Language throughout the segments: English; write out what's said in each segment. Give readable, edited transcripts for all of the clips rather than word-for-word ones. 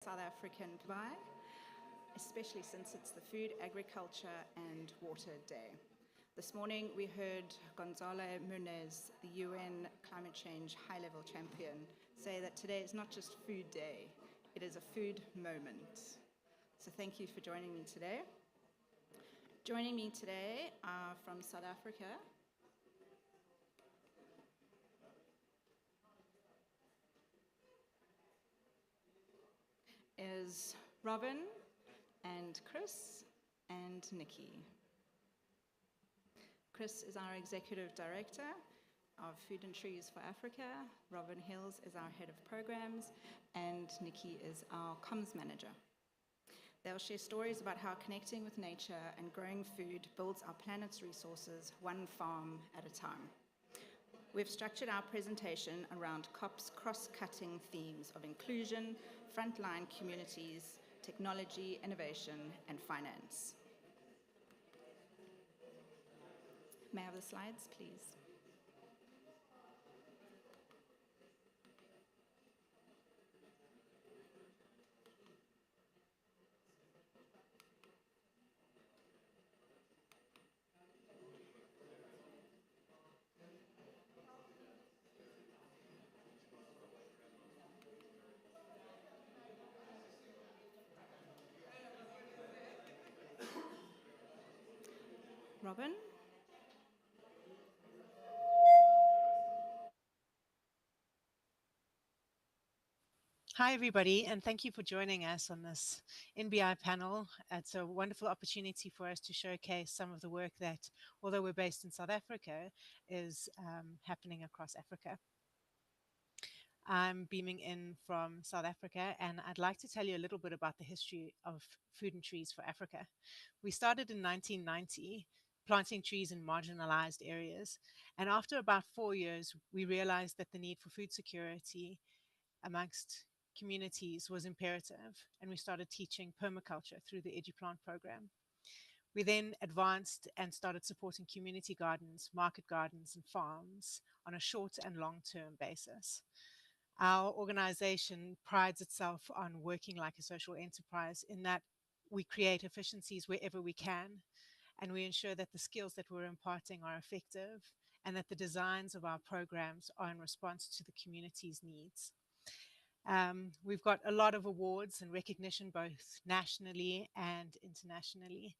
South African Dubai, especially since it's the Food, Agriculture and Water Day. This morning we heard Gonzalo Munez, the UN climate change high-level champion, say that today is not just Food Day, it is a food moment. So thank you for joining me today. Joining me today are from South Africa, is Robin and Chris and Nikki. Chris is our Executive Director of Food and Trees for Africa, Robin Hills is our Head of Programs, and Nikki is our Comms Manager. They'll share stories about how connecting with nature and growing food builds our planet's resources one farm at a time. We've structured our presentation around COP's cross-cutting themes of inclusion, frontline communities, technology, innovation, and finance. May I have the slides, please? Robin? Hi, everybody, and thank you for joining us on this NBI panel. It's a wonderful opportunity for us to showcase some of the work that, although we're based in South Africa, is happening across Africa. I'm beaming in from South Africa, and I'd like to tell you a little bit about the history of Food and Trees for Africa. We started in 1990, planting trees in marginalized areas, and after about 4 years, we realized that the need for food security amongst communities was imperative, and we started teaching permaculture through the EduPlant program. We then advanced and started supporting community gardens, market gardens, and farms on a short and long-term basis. Our organization prides itself on working like a social enterprise in that we create efficiencies wherever we can, and we ensure that the skills that we're imparting are effective and that the designs of our programs are in response to the community's needs. We've got a lot of awards and recognition both nationally and internationally.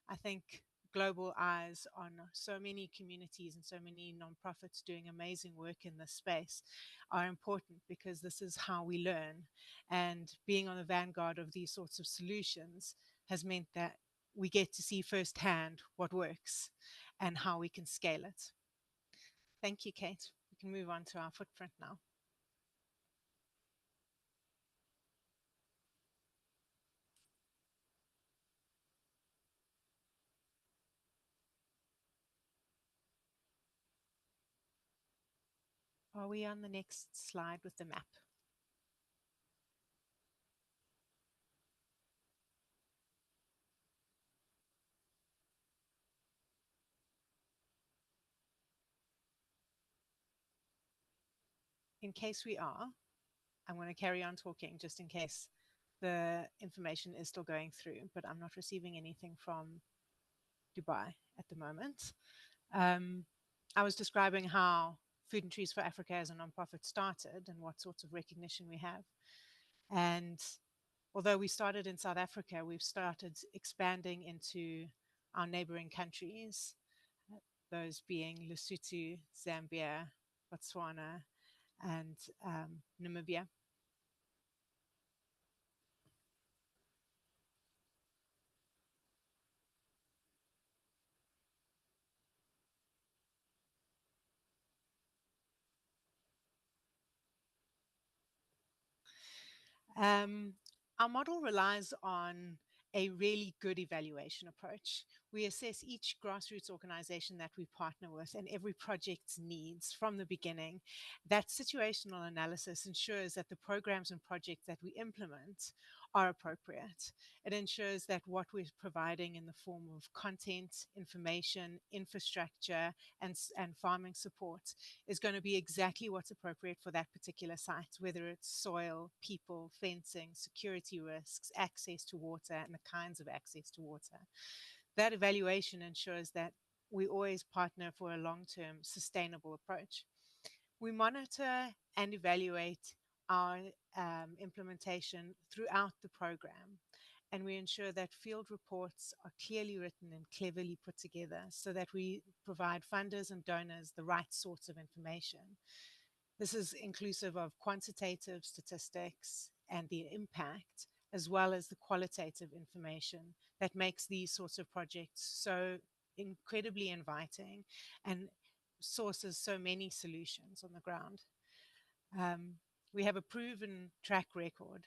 I think global eyes on so many communities and so many nonprofits doing amazing work in this space are important because this is how we learn. And being on the vanguard of these sorts of solutions has meant that we get to see firsthand what works and how we can scale it. Thank you, Kate. We can move on to our footprint now. Are we on the next slide with the map? In case we are, I'm going to carry on talking just in case the information is still going through, but I'm not receiving anything from Dubai at the moment. I was describing how Food and Trees for Africa as a nonprofit started and what sorts of recognition we have. And although we started in South Africa, we've started expanding into our neighboring countries, those being Lesotho, Zambia, Botswana, and Namibia. Our model relies on a really good evaluation approach. We assess each grassroots organization that we partner with and every project's needs from the beginning. That situational analysis ensures that the programs and projects that we implement are appropriate. It ensures that what we're providing in the form of content, information, infrastructure, and farming support is going to be exactly what's appropriate for that particular site, whether it's soil, people, fencing, security risks, access to water, and the kinds of access to water. That evaluation ensures that we always partner for a long-term sustainable approach. We monitor and evaluate our implementation throughout the program, and we ensure that field reports are clearly written and cleverly put together so that we provide funders and donors the right sorts of information. This is inclusive of quantitative statistics and the impact, as well as the qualitative information that makes these sorts of projects so incredibly inviting and sources so many solutions on the ground. We have a proven track record,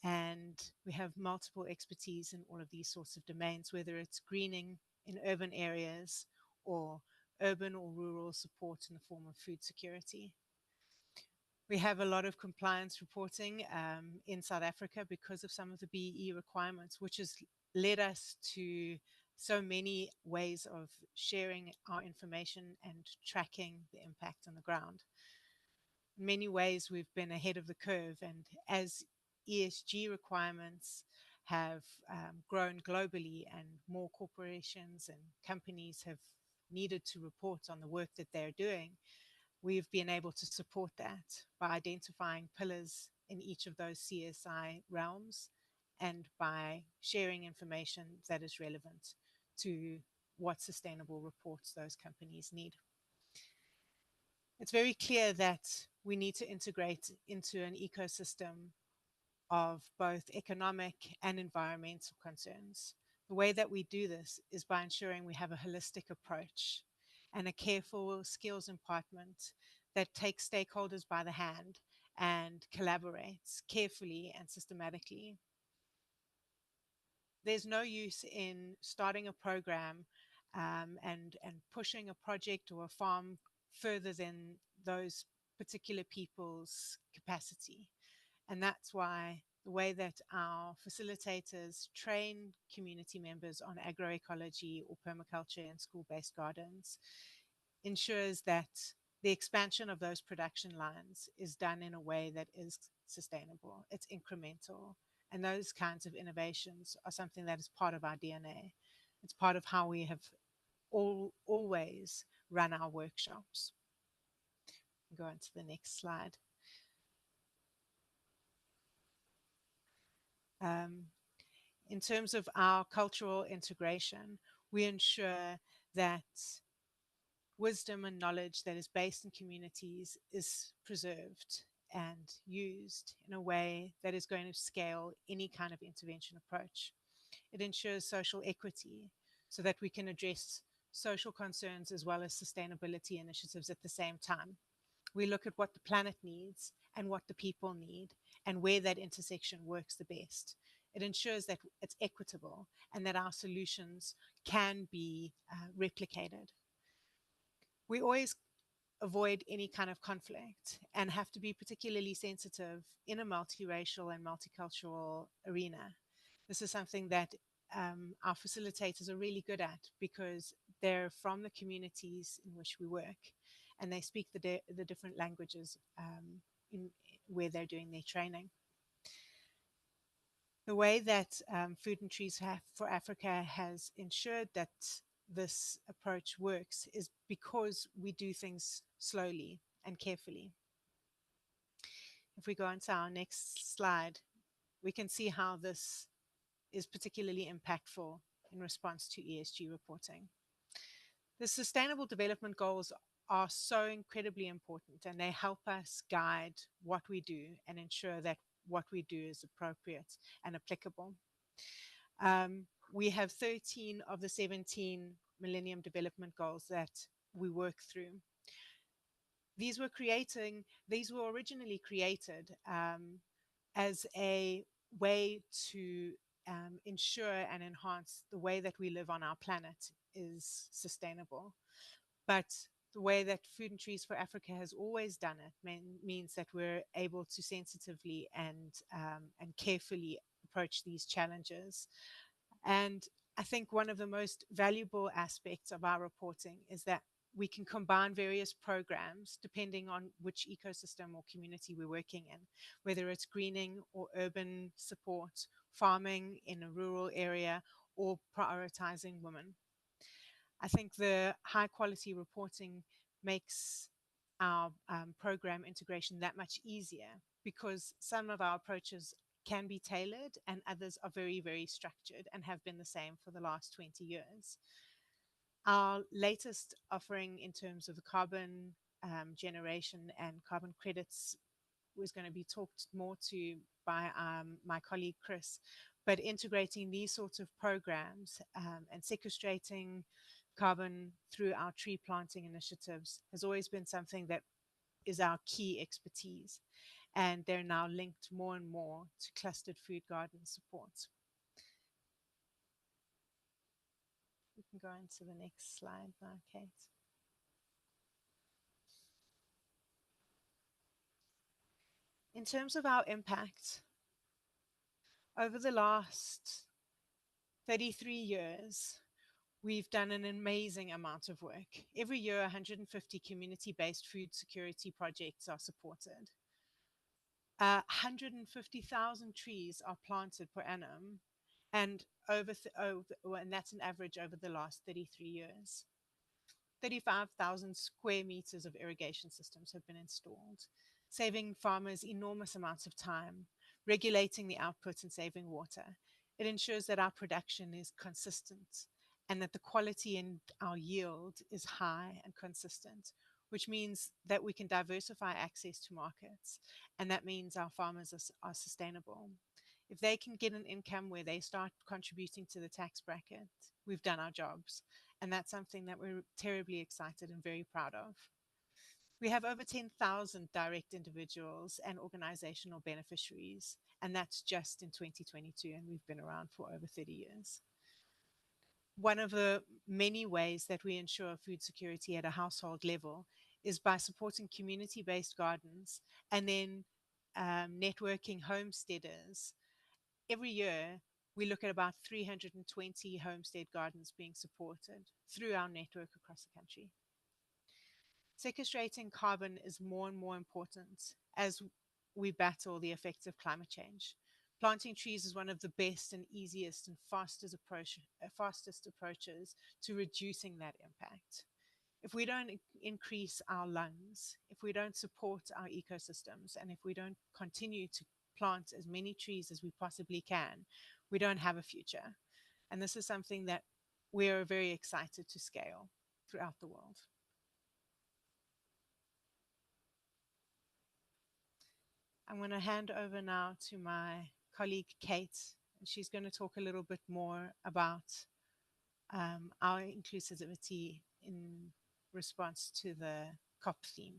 and we have multiple expertise in all of these sorts of domains, whether it's greening in urban areas or urban or rural support in the form of food security. We have a lot of compliance reporting in South Africa because of some of the BEE requirements, which has led us to so many ways of sharing our information and tracking the impact on the ground. In many ways, we've been ahead of the curve, and as ESG requirements have grown globally and more corporations and companies have needed to report on the work that they're doing, we've been able to support that by identifying pillars in each of those CSI realms and by sharing information that is relevant to what sustainable reports those companies need. It's very clear that we need to integrate into an ecosystem of both economic and environmental concerns. The way that we do this is by ensuring we have a holistic approach and a careful skills impartment that takes stakeholders by the hand and collaborates carefully and systematically. There's no use in starting a program and pushing a project or a farm further than those particular people's capacity. And that's why the way that our facilitators train community members on agroecology or permaculture and school-based gardens ensures that the expansion of those production lines is done in a way that is sustainable, it's incremental. And those kinds of innovations are something that is part of our DNA. It's part of how we have always run our workshops. Go on to the next slide. In terms of our cultural integration, we ensure that wisdom and knowledge that is based in communities is preserved and used in a way that is going to scale any kind of intervention approach. It ensures social equity so that we can address social concerns as well as sustainability initiatives at the same time. We look at what the planet needs and what the people need and where that intersection works the best. It ensures that it's equitable and that our solutions can be replicated. We always avoid any kind of conflict and have to be particularly sensitive in a multiracial and multicultural arena. This is something that our facilitators are really good at because they're from the communities in which we work and they speak the different languages where they're doing their training. The way that Food and Trees for Africa has ensured that this approach works is because we do things slowly and carefully. If we go on to our next slide, we can see how this is particularly impactful in response to ESG reporting. The Sustainable Development Goals are so incredibly important and they help us guide what we do and ensure that what we do is appropriate and applicable. We have 13 of the 17 Millennium Development Goals that we work through. These were originally created as a way to ensure and enhance the way that we live on our planet is sustainable. But the way that Food and Trees for Africa has always done it means that we're able to sensitively and carefully approach these challenges. And I think one of the most valuable aspects of our reporting is that we can combine various programs depending on which ecosystem or community we're working in, whether it's greening or urban support, farming in a rural area, or prioritizing women. I think the high quality reporting makes our program integration that much easier, because some of our approaches can be tailored and others are very, very structured and have been the same for the last 20 years. Our latest offering in terms of the carbon generation and carbon credits was going to be talked more to by my colleague Chris, but integrating these sorts of programs and sequestrating carbon through our tree planting initiatives has always been something that is our key expertise. And they're now linked more and more to clustered food garden support. We can go into the next slide now, Kate. In terms of our impact, over the last 33 years, we've done an amazing amount of work. Every year, 150 community-based food security projects are supported. 150,000 trees are planted per annum, and and that's an average over the last 33 years. 35,000 square meters of irrigation systems have been installed, saving farmers enormous amounts of time, regulating the output and saving water. It ensures that our production is consistent and that the quality in our yield is high and consistent, which means that we can diversify access to markets, and that means our farmers are sustainable. If they can get an income where they start contributing to the tax bracket, we've done our jobs. And that's something that we're terribly excited and very proud of. We have over 10,000 direct individuals and organizational beneficiaries, and that's just in 2022, and we've been around for over 30 years. One of the many ways that we ensure food security at a household level is by supporting community-based gardens and then networking homesteaders. Every year, we look at about 320 homestead gardens being supported through our network across the country. Sequestrating carbon is more and more important as we battle the effects of climate change. Planting trees is one of the best and easiest and fastest approaches to reducing that impact. If we don't increase our lungs, if we don't support our ecosystems, and if we don't continue to plant as many trees as we possibly can, we don't have a future. And this is something that we are very excited to scale throughout the world. I'm going to hand over now to my colleague Kate, and she's going to talk a little bit more about our inclusivity in response to the COP theme.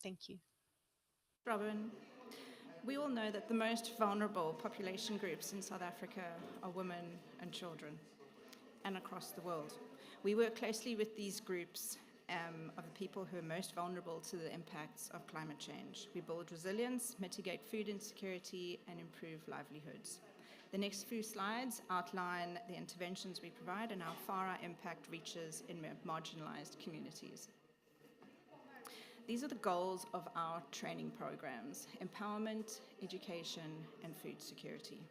Thank you. Robin, we all know that the most vulnerable population groups in South Africa are women and children, and across the world. We work closely with these groups of the people who are most vulnerable to the impacts of climate change. We build resilience, mitigate food insecurity, and improve livelihoods. The next few slides outline the interventions we provide and how far our impact reaches in marginalized communities. These are the goals of our training programs: empowerment, education, and food security.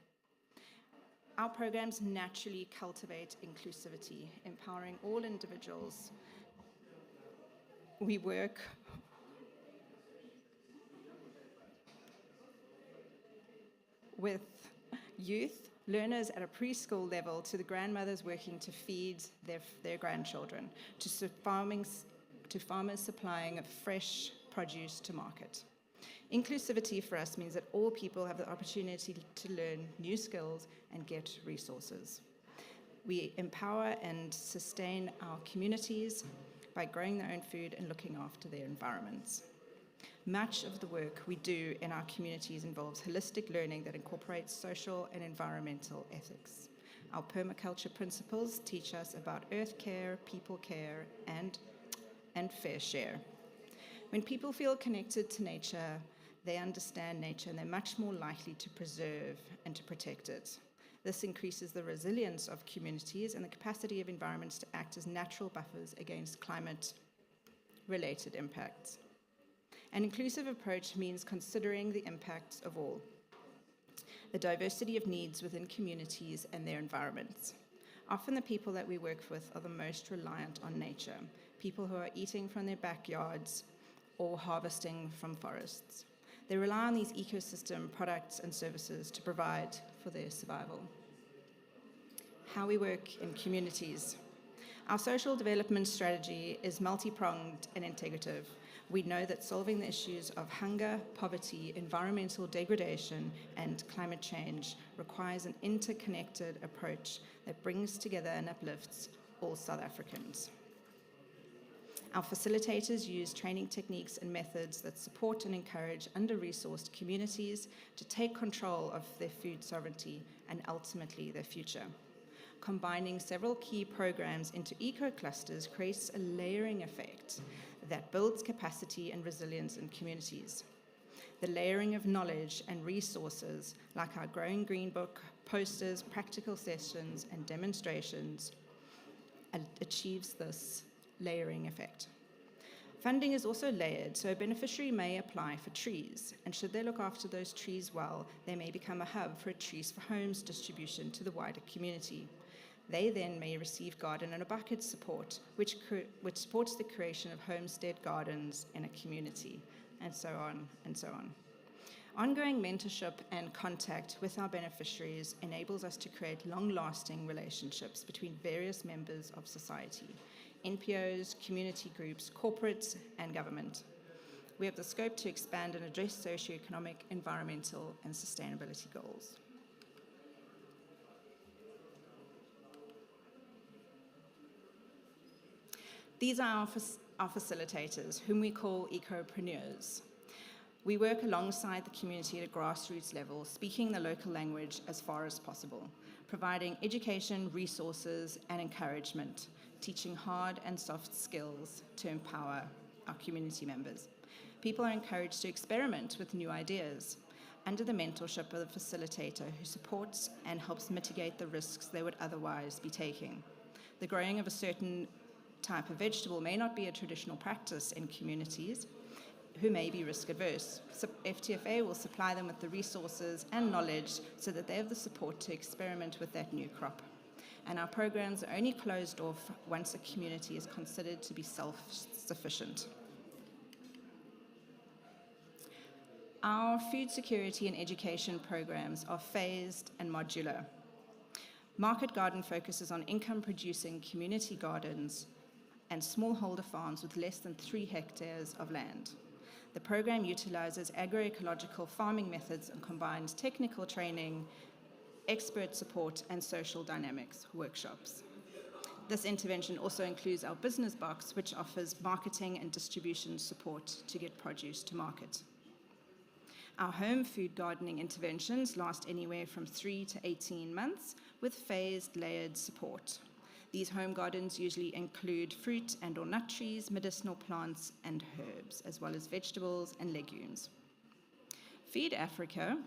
Our programs naturally cultivate inclusivity, empowering all individuals. We work with youth, learners at a preschool level, to the grandmothers working to feed their grandchildren, to farmers supplying fresh produce to market. Inclusivity for us means that all people have the opportunity to learn new skills and get resources. We empower and sustain our communities by growing their own food and looking after their environments. Much of the work we do in our communities involves holistic learning that incorporates social and environmental ethics. Our permaculture principles teach us about earth care, people care, and fair share. When people feel connected to nature, they understand nature and they're much more likely to preserve and to protect it. This increases the resilience of communities and the capacity of environments to act as natural buffers against climate-related impacts. An inclusive approach means considering the impacts of all, the diversity of needs within communities and their environments. Often the people that we work with are the most reliant on nature, people who are eating from their backyards or harvesting from forests. They rely on these ecosystem products and services to provide for their survival. How we work in communities. Our social development strategy is multi-pronged and integrative. We know that solving the issues of hunger, poverty, environmental degradation, and climate change requires an interconnected approach that brings together and uplifts all South Africans. Our facilitators use training techniques and methods that support and encourage under-resourced communities to take control of their food sovereignty and ultimately their future. Combining several key programs into eco-clusters creates a layering effect that builds capacity and resilience in communities. The layering of knowledge and resources, like our Growing Green Book, posters, practical sessions, and demonstrations, achieves this layering effect. Funding is also layered, so a beneficiary may apply for trees, and should they look after those trees well, they may become a hub for a Trees for Homes distribution to the wider community. They then may receive garden in a bucket support, which supports the creation of homestead gardens in a community, and so on and so on. Ongoing mentorship and contact with our beneficiaries enables us to create long-lasting relationships between various members of society, NPOs, community groups, corporates, and government. We have the scope to expand and address socioeconomic, environmental, and sustainability goals. These are our facilitators, whom we call ecopreneurs. We work alongside the community at a grassroots level, speaking the local language as far as possible, providing education, resources, and encouragement, teaching hard and soft skills to empower our community members. People are encouraged to experiment with new ideas under the mentorship of the facilitator who supports and helps mitigate the risks they would otherwise be taking. The growing of a certain type of vegetable may not be a traditional practice in communities who may be risk adverse. So FTFA will supply them with the resources and knowledge so that they have the support to experiment with that new crop. And our programs are only closed off once a community is considered to be self-sufficient. Our food security and education programs are phased and modular. Market Garden focuses on income-producing community gardens and smallholder farms with less than 3 hectares of land. The program utilizes agroecological farming methods and combines technical training, expert support, and social dynamics workshops. This intervention also includes our business box, which offers marketing and distribution support to get produce to market. Our home food gardening interventions last anywhere from 3 to 18 months with phased layered support. These home gardens usually include fruit and or nut trees, medicinal plants, and herbs, as well as vegetables and legumes. Feed Africa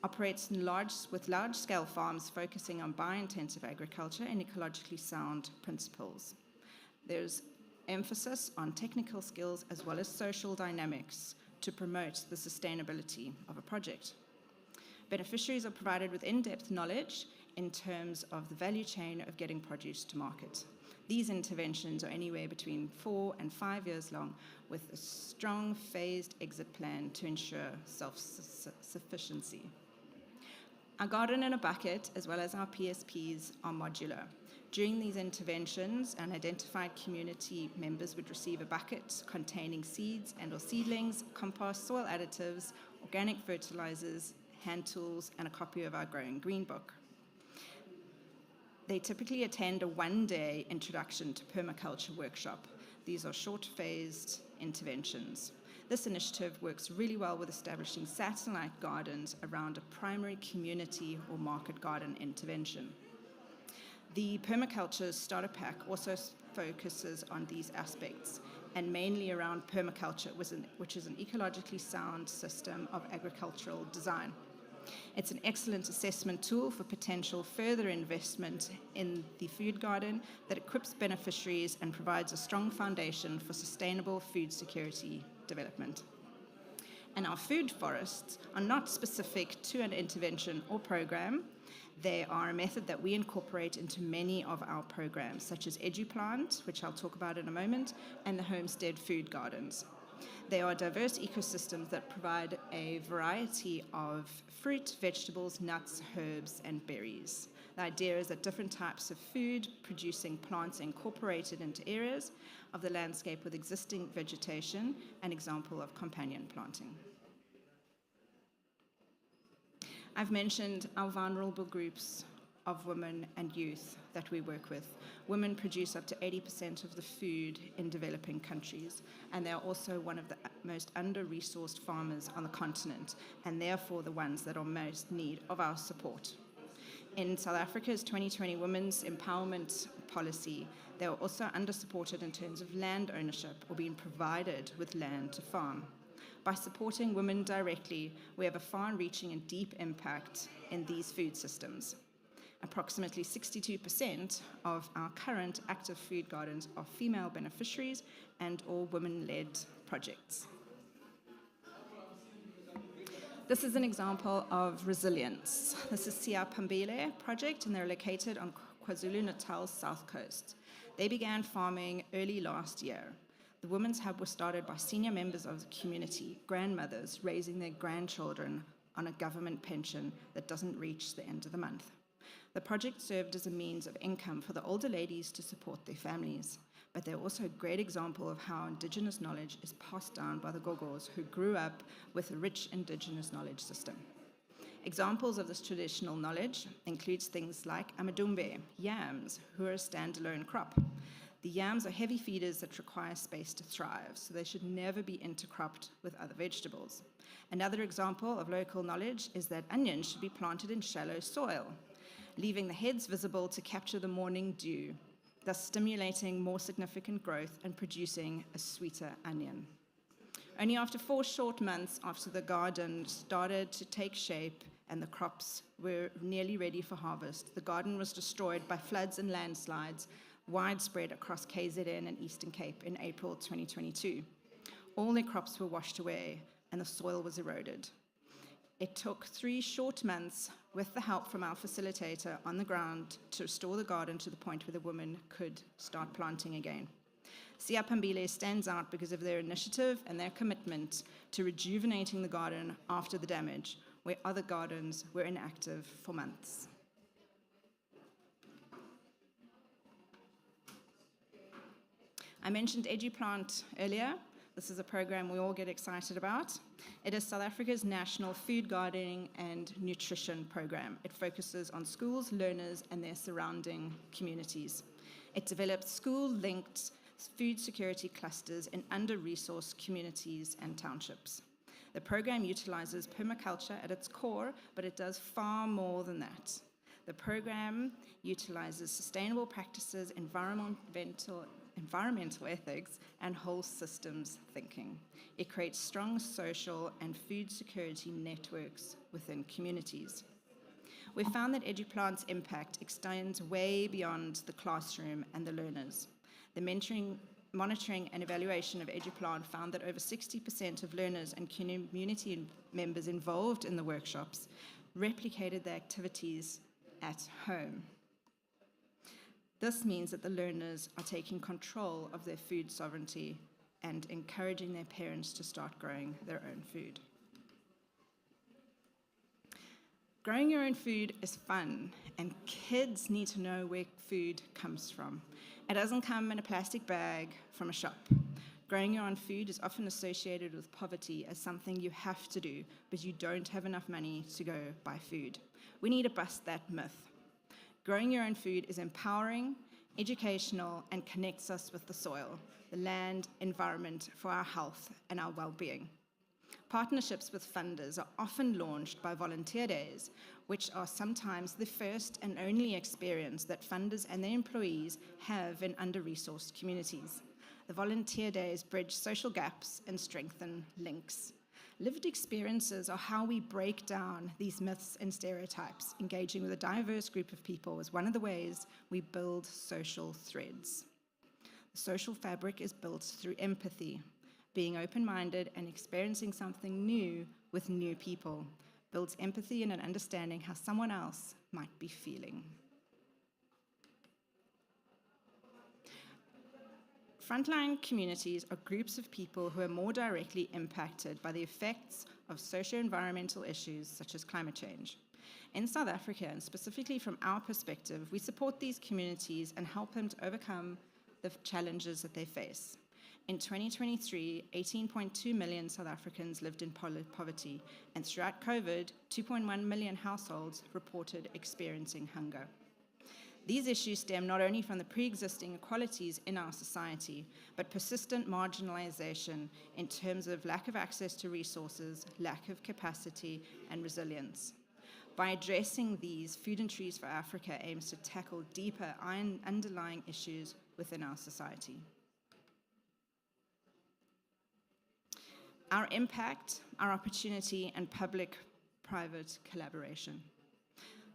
operates with large-scale farms focusing on bio-intensive agriculture and ecologically sound principles. There's emphasis on technical skills as well as social dynamics to promote the sustainability of a project. Beneficiaries are provided with in-depth knowledge in terms of the value chain of getting produce to market. These interventions are anywhere between 4 and 5 years long, with a strong phased exit plan to ensure self-sufficiency. Our garden in a bucket, as well as our PSPs, are modular. During these interventions, an identified community members would receive a bucket containing seeds and or seedlings, compost, soil additives, organic fertilizers, hand tools, and a copy of our Growing Green Book. They typically attend a 1-day introduction to permaculture workshop. These are short-phased interventions. This initiative works really well with establishing satellite gardens around a primary community or market garden intervention. The Permaculture Starter Pack also focuses on these aspects, and mainly around permaculture, which is an ecologically sound system of agricultural design. It's an excellent assessment tool for potential further investment in the food garden that equips beneficiaries and provides a strong foundation for sustainable food security development. And our food forests are not specific to an intervention or program. They are a method that we incorporate into many of our programs, such as EduPlant, which I'll talk about in a moment, and the Homestead Food Gardens. They are diverse ecosystems that provide a variety of fruit, vegetables, nuts, herbs, and berries. The idea is that different types of food-producing plants are incorporated into areas of the landscape with existing vegetation, an example of companion planting. I've mentioned our vulnerable groups of women and youth that we work with. Women produce up to 80% of the food in developing countries, and they are also one of the most under-resourced farmers on the continent, and therefore the ones that are most in need of our support. In South Africa's 2020 Women's Empowerment Policy, they are also under-supported in terms of land ownership or being provided with land to farm. By supporting women directly, we have a far-reaching and deep impact in these food systems. Approximately 62% of our current active food gardens are female beneficiaries and all women-led projects. This is an example of resilience. This is Pavilion project, and they're located on KwaZulu-Natal's south coast. They began farming early last year. The Women's Hub was started by senior members of the community, grandmothers raising their grandchildren on a government pension that doesn't reach the end of the month. The project served as a means of income for the older ladies to support their families, but they're also a great example of how Indigenous knowledge is passed down by the Gogos who grew up with a rich Indigenous knowledge system. Examples of this traditional knowledge includes things like amadumbe, yams, who are a standalone crop. The yams are heavy feeders that require space to thrive, so they should never be intercropped with other vegetables. Another example of local knowledge is that onions should be planted in shallow soil, leaving the heads visible to capture the morning dew, thus stimulating more significant growth and producing a sweeter onion. Only after 4 short months after the garden started to take shape and the crops were nearly ready for harvest, the garden was destroyed by floods and landslides widespread across KZN and Eastern Cape in April 2022. All their crops were washed away and the soil was eroded. It took 3 short months with the help from our facilitator on the ground to restore the garden to the point where the women could start planting again. Siapambile stands out because of their initiative and their commitment to rejuvenating the garden after the damage, where other gardens were inactive for months. I mentioned EduPlant earlier. This is a program we all get excited about. It is South Africa's national food gardening and nutrition program. It focuses on schools, learners, and their surrounding communities. It develops school-linked food security clusters in under-resourced communities and townships. The program utilizes permaculture at its core, but it does far more than that. The program utilizes sustainable practices, environmental ethics, and whole systems thinking. It creates strong social and food security networks within communities. We found that EduPlant's impact extends way beyond the classroom and the learners. The monitoring and evaluation of EduPlant found that over 60% of learners and community members involved in the workshops replicated the activities at home. This means that the learners are taking control of their food sovereignty and encouraging their parents to start growing their own food. Growing your own food is fun, and kids need to know where food comes from. It doesn't come in a plastic bag from a shop. Growing your own food is often associated with poverty as something you have to do, but you don't have enough money to go buy food. We need to bust that myth. Growing your own food is empowering, educational, and connects us with the soil. the land, environment for our health and our well-being. Partnerships with funders are often launched by volunteer days, which are sometimes the first and only experience that funders and their employees have in under-resourced communities. The volunteer days bridge social gaps and strengthen links. Lived experiences are how we break down these myths and stereotypes. Engaging with a diverse group of people is one of the ways we build social threads. The social fabric is built through empathy, being open-minded and experiencing something new with new people. Builds empathy and an understanding how someone else might be feeling. Frontline communities are groups of people who are more directly impacted by the effects of socio-environmental issues such as climate change. In South Africa, and specifically from our perspective, we support these communities and help them to overcome the challenges that they face. In 2023, 18.2 million South Africans lived in poverty, and throughout COVID, 2.1 million households reported experiencing hunger. These issues stem not only from the pre-existing inequalities in our society, but persistent marginalization in terms of lack of access to resources, lack of capacity, and resilience. By addressing these, Food and Trees for Africa aims to tackle deeper underlying issues within our society. Our impact, our opportunity, and public-private collaboration.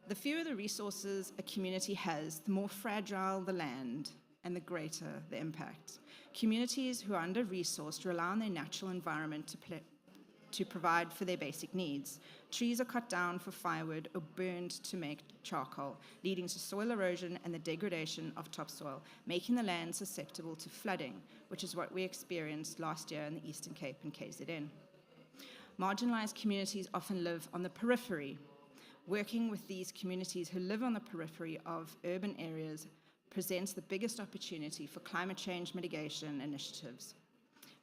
The fewer the resources a community has, the more fragile the land and the greater the impact. Communities who are under-resourced rely on their natural environment to provide for their basic needs. Trees are cut down for firewood or burned to make charcoal, leading to soil erosion and the degradation of topsoil, making the land susceptible to flooding, which is what we experienced last year in the Eastern Cape and KZN. Marginalized communities often live on the periphery. Working with these communities who live on the periphery of urban areas presents the biggest opportunity for climate change mitigation initiatives.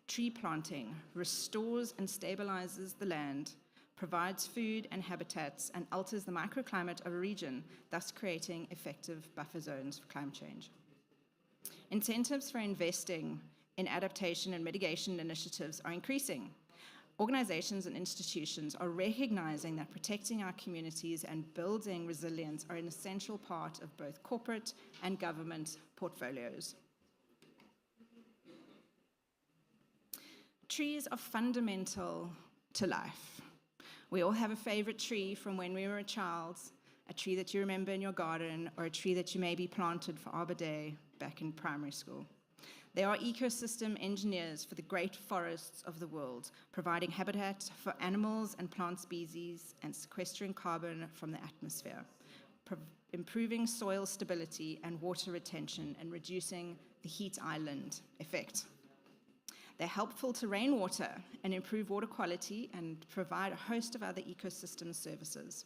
Tree planting restores and stabilizes the land, provides food and habitats, and alters the microclimate of a region, thus creating effective buffer zones for climate change. Incentives for investing in adaptation and mitigation initiatives are increasing. Organizations and institutions are recognizing that protecting our communities and building resilience are an essential part of both corporate and government portfolios. Trees are fundamental to life. We all have a favorite tree from when we were a child, a tree that you remember in your garden, or a tree that you maybe planted for Arbor Day back in primary school. They are ecosystem engineers for the great forests of the world, providing habitat for animals and plant species and sequestering carbon from the atmosphere, improving soil stability and water retention and reducing the heat island effect. They're helpful to rainwater and improve water quality and provide a host of other ecosystem services.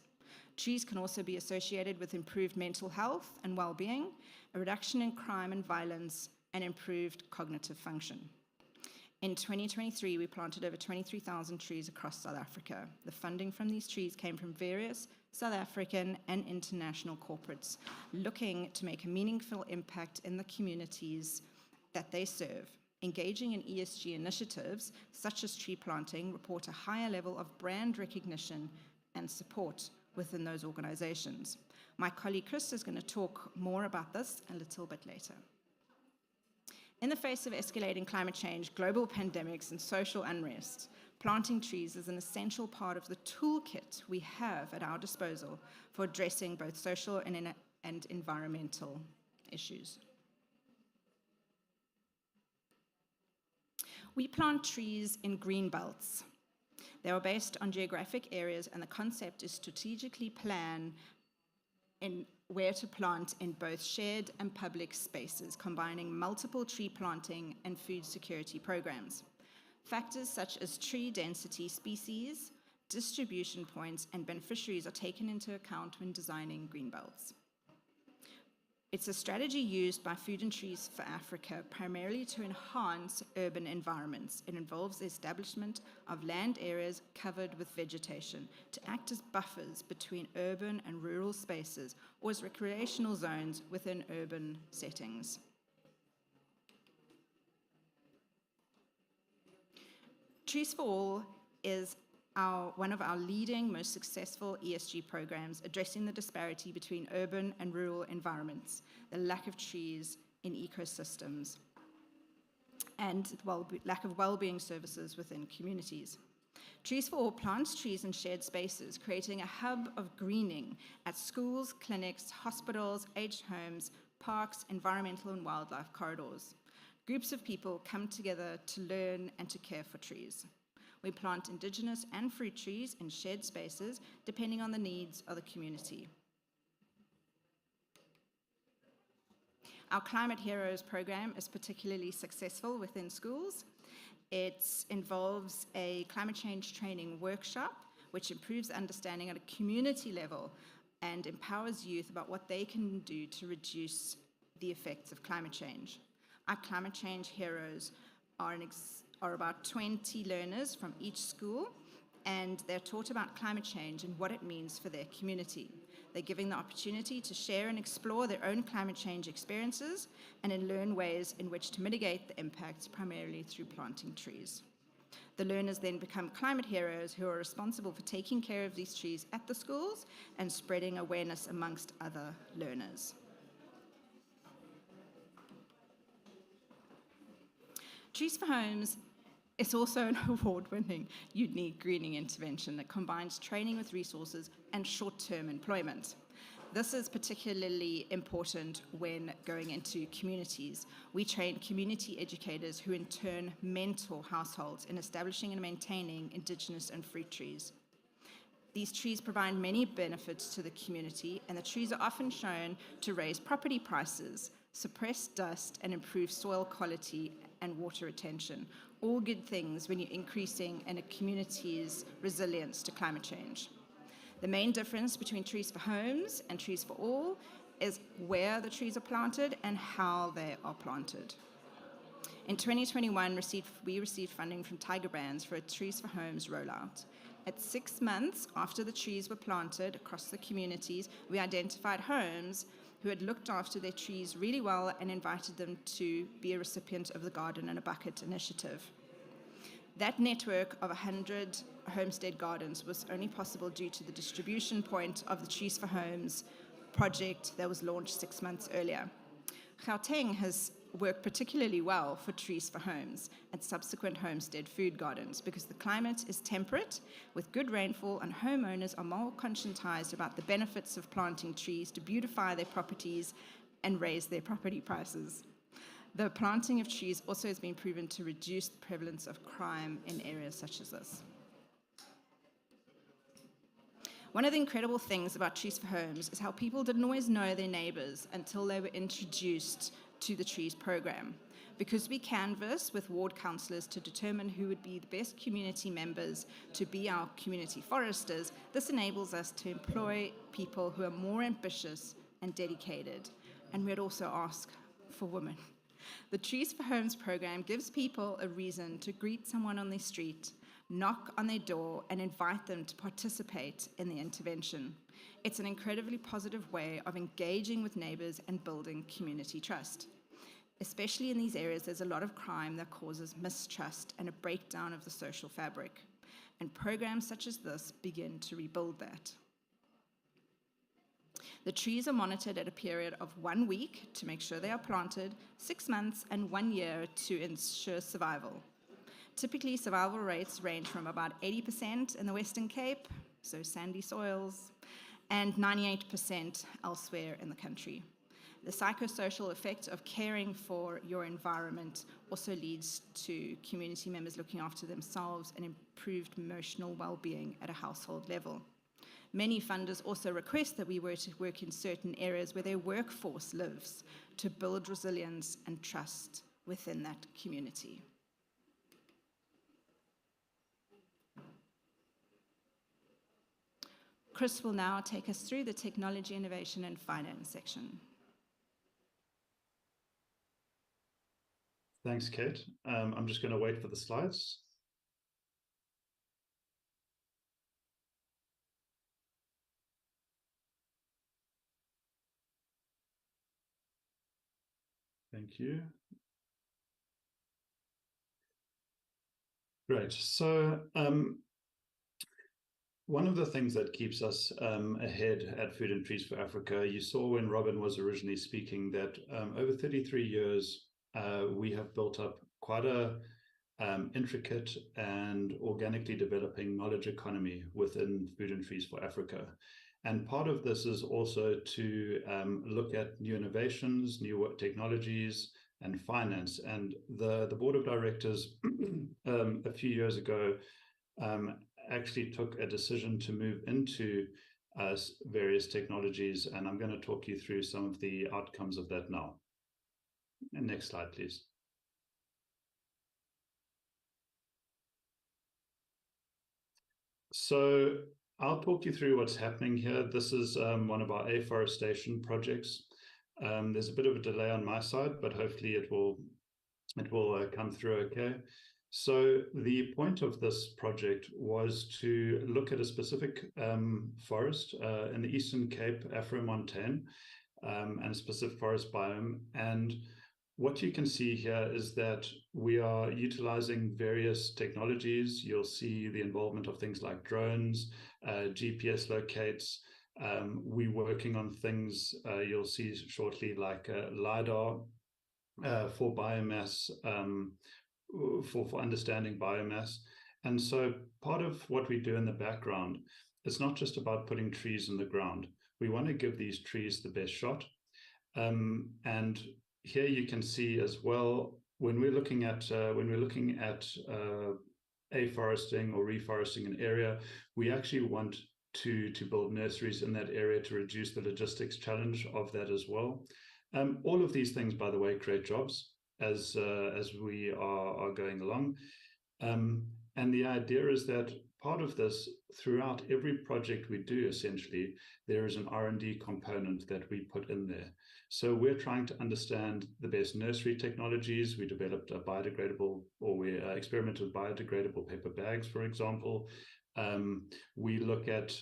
Trees can also be associated with improved mental health and well-being, a reduction in crime and violence, and improved cognitive function. In 2023, we planted over 23,000 trees across South Africa. The funding from these trees came from various South African and international corporates looking to make a meaningful impact in the communities that they serve. Engaging in ESG initiatives, such as tree planting, report a higher level of brand recognition and support within those organizations. My colleague Chris is going to talk more about this a little bit later. In the face of escalating climate change, global pandemics, and social unrest, planting trees is an essential part of the toolkit we have at our disposal for addressing both social and environmental issues. We plant trees in green belts. They are based on geographic areas, and the concept is strategically plan in where to plant in both shared and public spaces, combining multiple tree planting and food security programs. Factors such as tree density, species, distribution points, and beneficiaries are taken into account when designing green belts. It's a strategy used by Food and Trees for Africa primarily to enhance urban environments. It involves the establishment of land areas covered with vegetation to act as buffers between urban and rural spaces, or as recreational zones within urban settings. Trees for All is one of our leading, most successful ESG programs addressing the disparity between urban and rural environments, the lack of trees in ecosystems, and lack of well-being services within communities. Trees for All plants trees in shared spaces, creating a hub of greening at schools, clinics, hospitals, aged homes, parks, environmental and wildlife corridors. Groups of people come together to learn and to care for trees. We plant indigenous and fruit trees in shared spaces, depending on the needs of the community. Our Climate Heroes program is particularly successful within schools. It involves a climate change training workshop, which improves understanding at a community level and empowers youth about what they can do to reduce the effects of climate change. Our Climate Change Heroes are about 20 learners from each school, and they're taught about climate change and what it means for their community. They're given the opportunity to share and explore their own climate change experiences and learn ways in which to mitigate the impacts, primarily through planting trees. The learners then become climate heroes who are responsible for taking care of these trees at the schools and spreading awareness amongst other learners. Trees for Homes is also an award-winning, unique greening intervention that combines training with resources and short-term employment. This is particularly important when going into communities. We train community educators who in turn mentor households in establishing and maintaining indigenous and fruit trees. These trees provide many benefits to the community, and the trees are often shown to raise property prices, suppress dust, and improve soil quality and water retention. All good things when you're increasing in a community's resilience to climate change. The main difference between Trees for Homes and Trees for All is where the trees are planted and how they are planted. In 2021, we received funding from Tiger Brands for a Trees for Homes rollout. At 6 months after the trees were planted across the communities, we identified homes who had looked after their trees really well and invited them to be a recipient of the Garden in a Bucket initiative. That network of 100 homestead gardens was only possible due to the distribution point of the Trees for Homes project that was launched 6 months earlier. Gauteng has worked particularly well for Trees for Homes and subsequent homestead food gardens because the climate is temperate with good rainfall, and homeowners are more conscientized about the benefits of planting trees to beautify their properties and raise their property prices. The planting of trees also has been proven to reduce the prevalence of crime in areas such as this. One of the incredible things about Trees for Homes is how people didn't always know their neighbors until they were introduced to the Trees program. Because we canvass with ward councillors to determine who would be the best community members to be our community foresters, this enables us to employ people who are more ambitious and dedicated. And we'd also ask for women. The Trees for Homes program gives people a reason to greet someone on their street, knock on their door, and invite them to participate in the intervention. It's an incredibly positive way of engaging with neighbors and building community trust. Especially in these areas, there's a lot of crime that causes mistrust and a breakdown of the social fabric. And programs such as this begin to rebuild that. The trees are monitored at a period of 1 week to make sure they are planted, 6 months, and 1 year to ensure survival. Typically, survival rates range from about 80% in the Western Cape, so sandy soils, and 98% elsewhere in the country. The psychosocial effect of caring for your environment also leads to community members looking after themselves and improved emotional well-being at a household level. Many funders also request that we were to work in certain areas where their workforce lives to build resilience and trust within that community. Chris will now take us through the technology, innovation, and finance section. Thanks, Kate. I'm just going to wait for the slides. Thank you. Great. So one of the things that keeps us ahead at Food and Trees for Africa, you saw when Robin was originally speaking that over 33 years, we have built up quite a intricate and organically developing knowledge economy within Food and Trees for Africa. And part of this is also to look at new innovations, new technologies, and finance. And the board of directors a few years ago actually took a decision to move into various technologies, and I'm going to talk you through some of the outcomes of that now. And next slide, please. So I'll talk you through what's happening here. This is one of our afforestation projects. There's a bit of a delay on my side, but hopefully it will come through okay. So the point of this project was to look at a specific forest in the Eastern Cape, Afro-Montane, and a specific forest biome. And what you can see here is that we are utilizing various technologies. You'll see the involvement of things like drones, GPS locates. We're working on things you'll see shortly like LiDAR for biomass, for understanding biomass. And so part of what we do in the background, it's not just about putting trees in the ground. We want to give these trees the best shot. And here you can see as well, when we're looking at afforesting or reforesting an area, we actually want to build nurseries in that area to reduce the logistics challenge of that as well. All of these things, by the way, create jobs as we are going along. And the idea is that part of this, throughout every project we do, essentially, there is an R&D component that we put in there. So we're trying to understand the best nursery technologies. We developed a biodegradable, or we experimented with biodegradable paper bags, for example. We look at,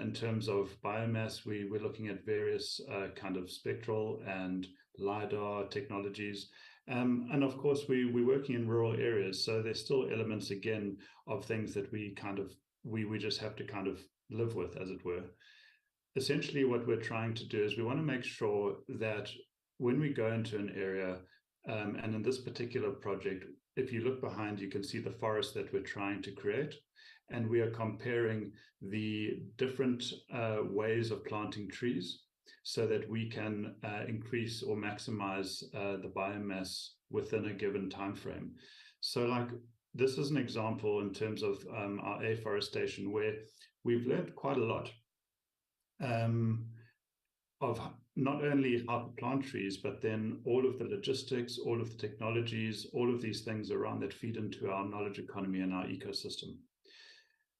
in terms of biomass, we're looking at various kind of spectral and LiDAR technologies. And of course, we're working in rural areas, so there's still elements, again, of things that we just have to kind of live with, as it were. Essentially, what we're trying to do is we want to make sure that when we go into an area, and in this particular project, if you look behind, you can see the forest that we're trying to create. And we are comparing the different ways of planting trees so that we can increase or maximize the biomass within a given time frame. So like this is an example in terms of our afforestation where we've learned quite a lot of not only how to plant trees, but then all of the logistics, all of the technologies, all of these things around that feed into our knowledge economy and our ecosystem.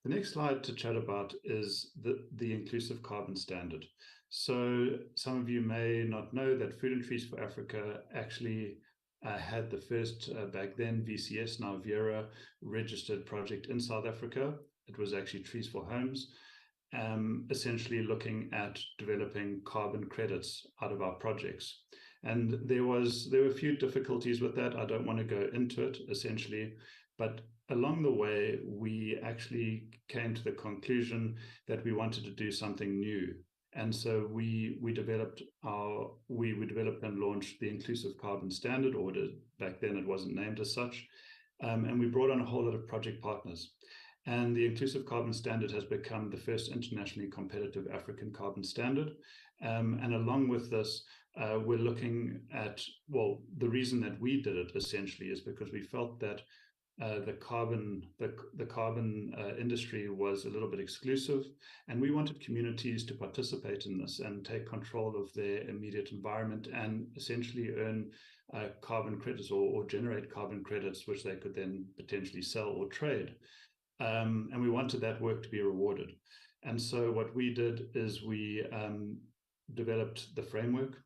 The next slide to chat about is the inclusive carbon standard. So some of you may not know that Food and Trees for Africa actually had the first, back then, VCS, now Vera, registered project in South Africa. It was actually Trees for Homes, essentially looking at developing carbon credits out of our projects. And there were a few difficulties with that. I don't want to go into it, essentially, but along the way, we actually came to the conclusion that we wanted to do something new. And so we developed and launched the Inclusive Carbon Standard, or back then it wasn't named as such. And we brought on a whole lot of project partners. And the Inclusive Carbon Standard has become the first internationally competitive African carbon standard. And along with this, we're looking at, well, the reason that we did it essentially is because we felt that the carbon industry was a little bit exclusive, and we wanted communities to participate in this and take control of their immediate environment and essentially earn carbon credits or generate carbon credits, which they could then potentially sell or trade. And we wanted that work to be rewarded. And so what we did is we developed the framework.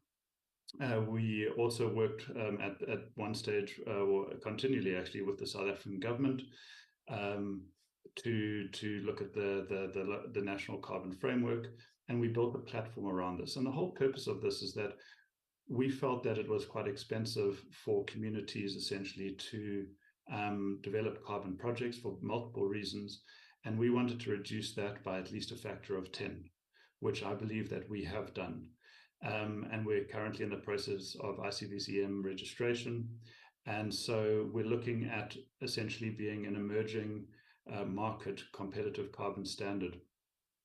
We also worked at one stage, or continually actually, with the South African government to look at the national carbon framework, and we built a platform around this. And the whole purpose of this is that we felt that it was quite expensive for communities essentially to develop carbon projects for multiple reasons, and we wanted to reduce that by at least a factor of 10, which I believe that we have done. And we're currently in the process of ICVCM registration. And so we're looking at essentially being an emerging market competitive carbon standard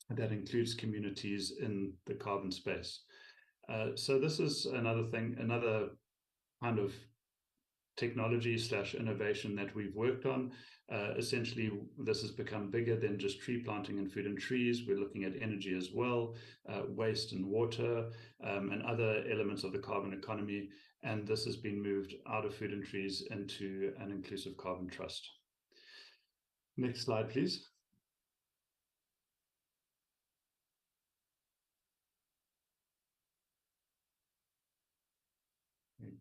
that includes communities in the carbon space. So this is another thing, another kind of technology / innovation that we've worked on. Essentially, this has become bigger than just tree planting and food and trees. We're looking at energy as well, waste and water, and other elements of the carbon economy. And this has been moved out of food and trees into an inclusive carbon trust. Next slide, please.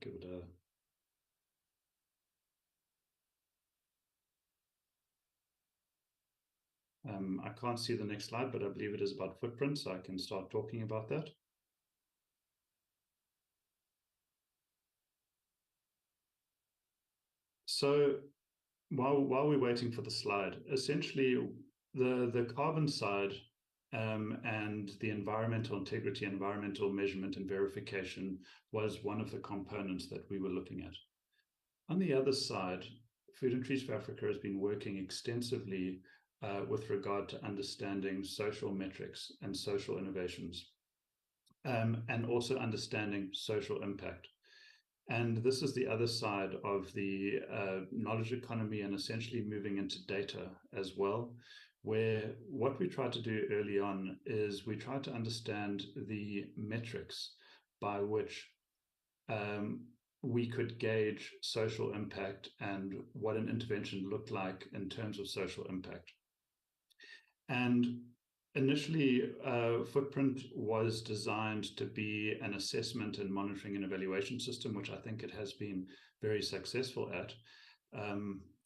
Give it a... I can't see the next slide, but I believe it is about footprint, so I can start talking about that. So while we're waiting for the slide, essentially the carbon side and the environmental integrity, environmental measurement and verification was one of the components that we were looking at. On the other side, Food and Trees for Africa has been working extensively with regard to understanding social metrics and social innovations, and also understanding social impact. And this is the other side of the knowledge economy, and essentially moving into data as well, where what we tried to do early on is we tried to understand the metrics by which we could gauge social impact and what an intervention looked like in terms of social impact. And initially, Footprint was designed to be an assessment and monitoring and evaluation system, which I think it has been very successful at.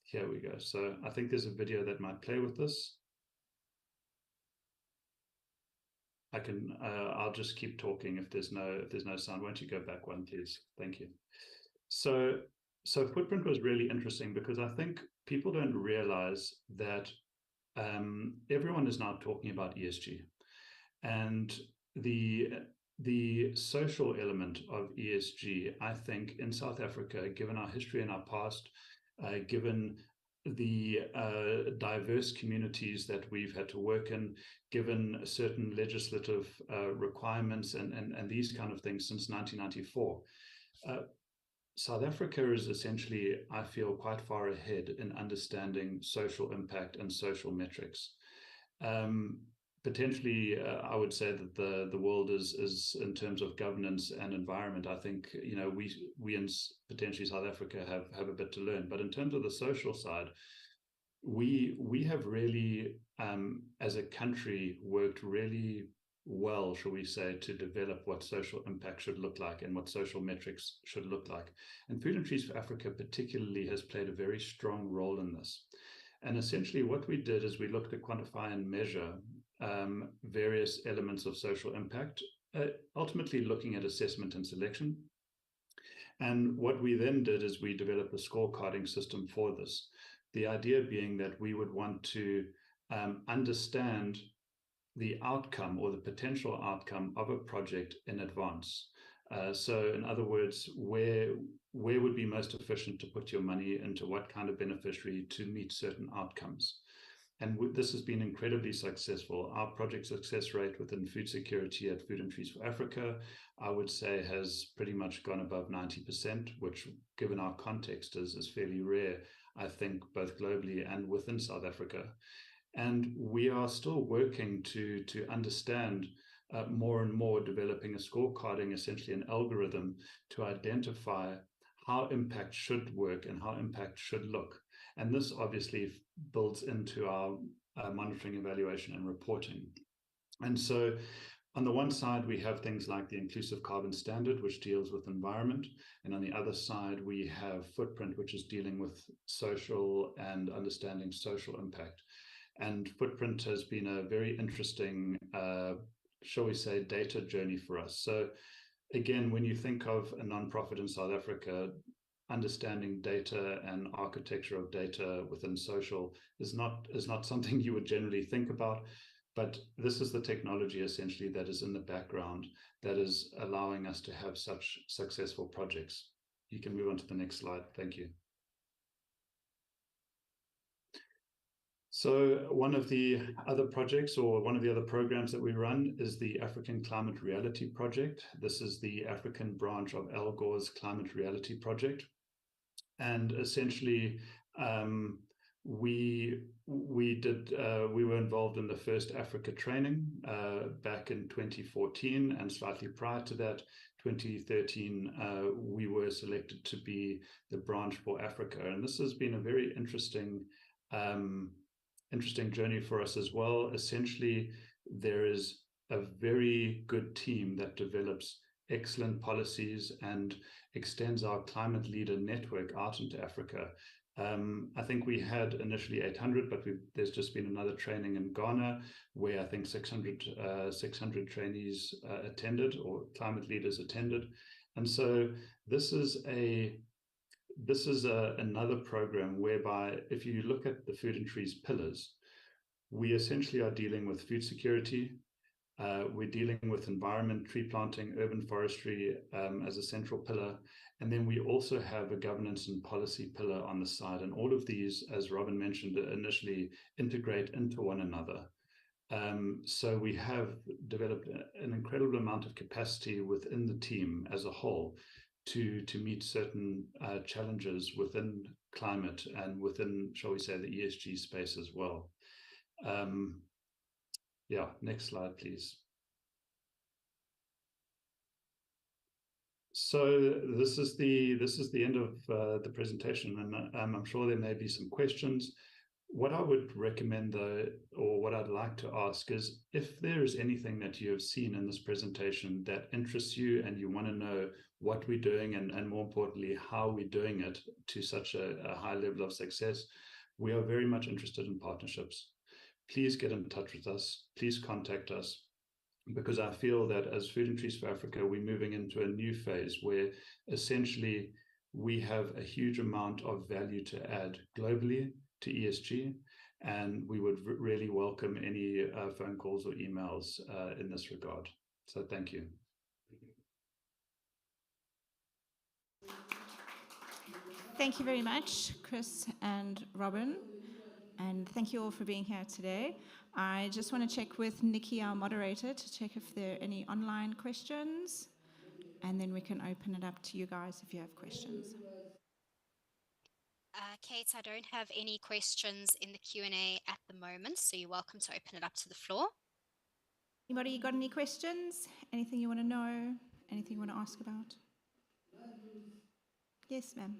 Here we go. So I think there's a video that might play with this. I can, I'll just keep talking if there's no sound. Won't you go back one, please? Thank you. So Footprint was really interesting because I think people don't realize that everyone is now talking about ESG, and the social element of ESG, I think, in South Africa, given our history and our past, given the diverse communities that we've had to work in, given certain legislative requirements and these kind of things since 1994, South Africa is essentially, I feel, quite far ahead in understanding social impact and social metrics. Potentially, I would say that the world is in terms of governance and environment. I think we in potentially South Africa have a bit to learn. But in terms of the social side, we have really, as a country, worked really well, shall we say, to develop what social impact should look like and what social metrics should look like. And Food and Trees for Africa particularly has played a very strong role in this. And essentially what we did is we looked to quantify and measure various elements of social impact, ultimately looking at assessment and selection. And what we then did is we developed a scorecarding system for this. The idea being that we would want to understand the outcome or the potential outcome of a project in advance. So in other words, where would be most efficient to put your money into what kind of beneficiary to meet certain outcomes. And this has been incredibly successful. Our project success rate within food security at Food and Trees for Africa, I would say, has pretty much gone above 90%, which, given our context, is fairly rare, I think, both globally and within South Africa. And we are still working to understand more and more, developing a scorecarding, essentially an algorithm to identify how impact should work and how impact should look. And this obviously builds into our monitoring, evaluation, and reporting. And so on the one side, we have things like the Inclusive Carbon Standard, which deals with environment. And on the other side, we have Footprint, which is dealing with social and understanding social impact. And Footprint has been a very interesting, shall we say, data journey for us. So again, when you think of a nonprofit in South Africa, understanding data and architecture of data within social is not something you would generally think about. But this is the technology essentially that is in the background that is allowing us to have such successful projects. You can move on to the next slide. Thank you. So one of the other projects, or one of the other programs that we run, is the African Climate Reality Project. This is the African branch of Al Gore's Climate Reality Project. And essentially, we were involved in the first Africa training back in 2014, and slightly prior to that, 2013, we were selected to be the branch for Africa. And this has been a very interesting journey for us as well. Essentially, there is a very good team that develops excellent policies and extends our climate leader network out into Africa. I think we had initially 800, but there's just been another training in Ghana where I think 600 trainees attended, or climate leaders attended. And so this is another program whereby, if you look at the Food and Trees pillars, we essentially are dealing with food security. We're dealing with environment, tree planting, urban forestry as a central pillar. And then we also have a governance and policy pillar on the side. And all of these, as Robin mentioned initially, integrate into one another. So we have developed an incredible amount of capacity within the team as a whole to meet certain challenges within climate and within, shall we say, the ESG space as well. Yeah, next slide, please. So this is the end of the presentation, and I'm sure there may be some questions. What I would recommend, though, or what I'd like to ask, is if there is anything that you have seen in this presentation that interests you and you want to know what we're doing, and more importantly, how we're doing it to such a high level of success, we are very much interested in partnerships. Please get in touch with us. Please contact us, because I feel that as Food and Trees for Africa, we're moving into a new phase where essentially we have a huge amount of value to add globally to ESG, and we would really welcome any phone calls or emails in this regard. So thank you. Thank you very much, Chris and Robin, and thank you all for being here today. I just want to check with Nikki, our moderator, to check if there are any online questions, and then we can open it up to you guys if you have questions. Kate, I don't have any questions in the Q&A at the moment, so you're welcome to open it up to the floor. Anybody got any questions? Anything you want to know? Anything you want to ask about? Yes, ma'am.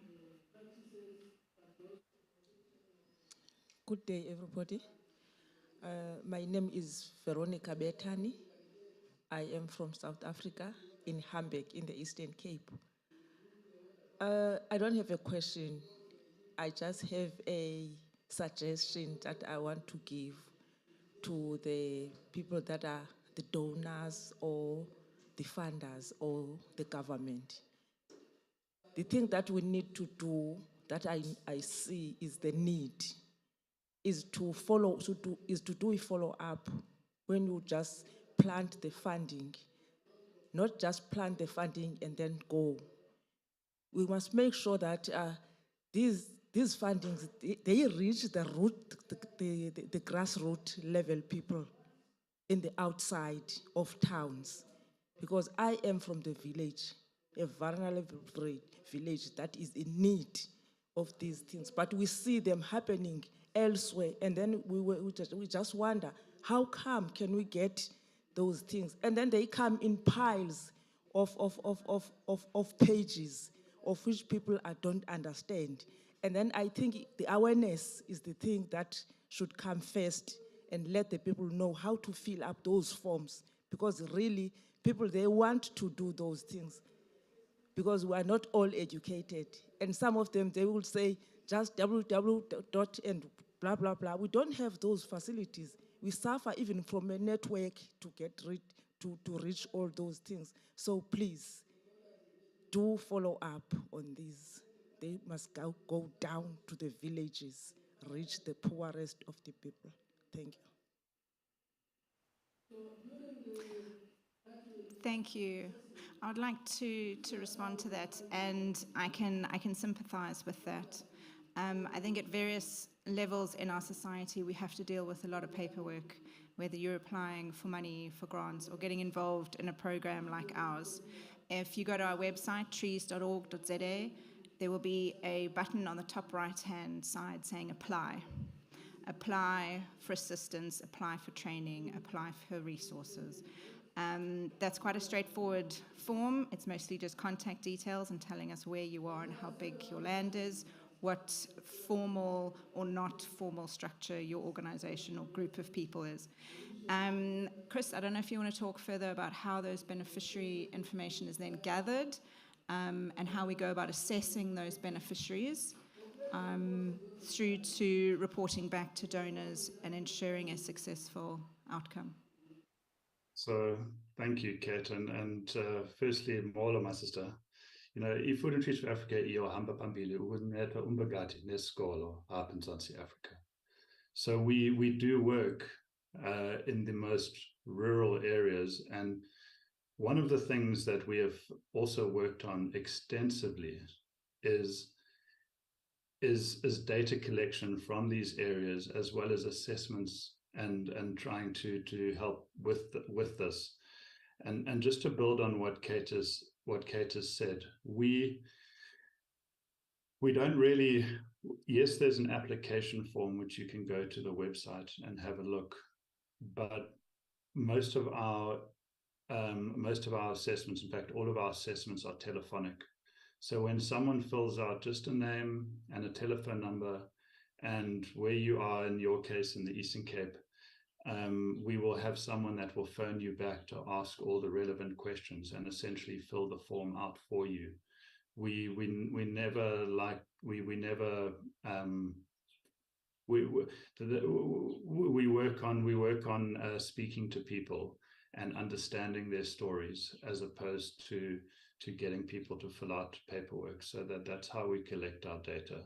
Good day, everybody. My name is Veronica Betani. I am from South Africa, in Hamburg, in the Eastern Cape. I don't have a question. I just have a suggestion that I want to give to the people that are the donors or the funders or the government. The thing that we need to do, that I see is the need, is to do a follow-up when you just plant the funding, not just plant the funding and then go. We must make sure that these fundings, they reach the root, the grassroots level people in the outside of towns. Because I am from the village, a vulnerable village that is in need of these things. But we see them happening elsewhere, and then we just wonder, how come can we get those things? And then they come in piles of pages of which people don't understand. And then I think the awareness is the thing that should come first, and let the people know how to fill up those forms, because really people, they want to do those things, because we are not all educated. And some of them, they will say just www. and blah, blah, blah. We don't have those facilities. We suffer even from a network to to reach all those things. So please, do follow up on these. they must go down to the villages, reach the poorest of the people. Thank you. Thank you. I would like to respond to that, and I can sympathize with that. I think at various levels in our society, we have to deal with a lot of paperwork, whether you're applying for money, for grants, or getting involved in a program like ours. If you go to our website, trees.org.za, there will be a button on the top right-hand side saying apply. Apply for assistance, apply for training, apply for resources. That's quite a straightforward form. It's mostly just contact details and telling us where you are and how big your land is, what formal or not formal structure your organization or group of people is. Chris, I don't know if you want to talk further about how those beneficiary information is then gathered and how we go about assessing those beneficiaries through to reporting back to donors and ensuring a successful outcome. So thank you, Kate. And firstly, Molo, my sister, you know, Food and Trees for Africa, hamba pambili, ukunetha umbagati nesikolo up in South Africa. So we do work in the most rural areas. And one of the things that we have also worked on extensively is data collection from these areas, as well as assessments and trying to help with this. And just to build on what Kate has said, we don't really, yes, there's an application form which you can go to the website and have a look, but most of our assessments, in fact, all of our assessments are telephonic. So when someone fills out just a name and a telephone number and where you are, in your case, in the Eastern Cape, we will have someone that will phone you back to ask all the relevant questions and essentially fill the form out for you. We never work on speaking to people and understanding their stories, as opposed to getting people to fill out paperwork. So that's how we collect our data.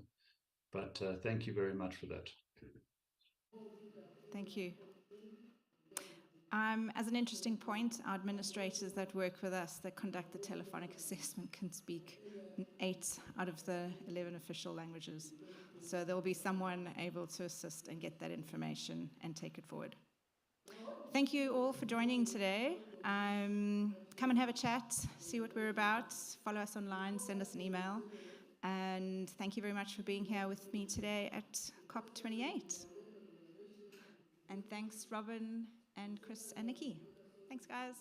But thank you very much for that. Thank you. As an interesting point, our administrators that work with us that conduct the telephonic assessment can speak 8 out of the 11 official languages. So there will be someone able to assist and get that information and take it forward. Thank you all for joining today. Come and have a chat, see what we're about, follow us online, send us an email. And thank you very much for being here with me today at COP28. And thanks, Robin and Chris and Nikki. Thanks, guys.